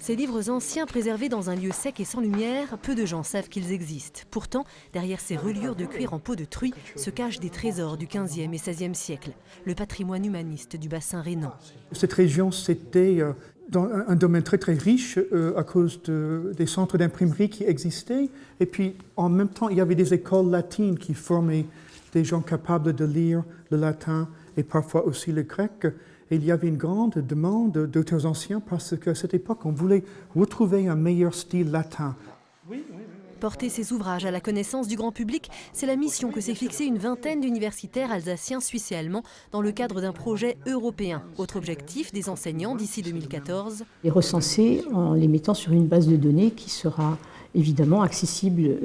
Ces livres anciens préservés dans un lieu sec et sans lumière, peu de gens savent qu'ils existent. Pourtant, derrière ces reliures de cuir en peau de truie se cachent des trésors du XVe et XVIe siècle, le patrimoine humaniste du bassin rhénan. Cette région, c'était dans un domaine très très riche à cause des centres d'imprimerie qui existaient. Et puis en même temps, il y avait des écoles latines qui formaient des gens capables de lire le latin et parfois aussi le grec. Et il y avait une grande demande d'auteurs anciens parce qu'à cette époque, on voulait retrouver un meilleur style latin. Porter ces ouvrages à la connaissance du grand public, c'est la mission que s'est fixée une vingtaine d'universitaires alsaciens, suisses et allemands dans le cadre d'un projet européen. Autre objectif, des enseignants d'ici 2014. Les recenser en les mettant sur une base de données qui sera évidemment accessible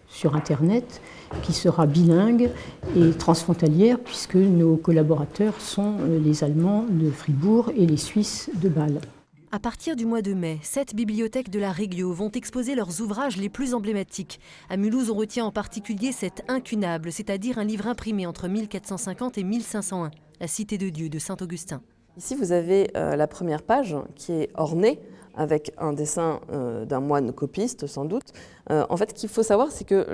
sur Internet, qui sera bilingue et transfrontalière puisque nos collaborateurs sont les Allemands de Fribourg et les Suisses de Bâle. À partir du mois de mai, 7 bibliothèques de la Réglio vont exposer leurs ouvrages les plus emblématiques. À Mulhouse, on retient en particulier cet incunable, c'est-à-dire un livre imprimé entre 1450 et 1501, La Cité de Dieu de Saint-Augustin. Ici, vous avez la première page qui est ornée avec un dessin d'un moine copiste, sans doute. En fait, ce qu'il faut savoir, c'est que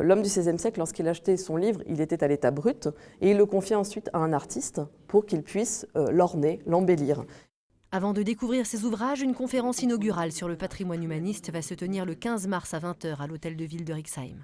l'homme du XVIe siècle, lorsqu'il achetait son livre, il était à l'état brut et il le confiait ensuite à un artiste pour qu'il puisse l'orner, l'embellir. Avant de découvrir ces ouvrages, une conférence inaugurale sur le patrimoine humaniste va se tenir le 15 mars à 20h à l'hôtel de ville de Rixheim.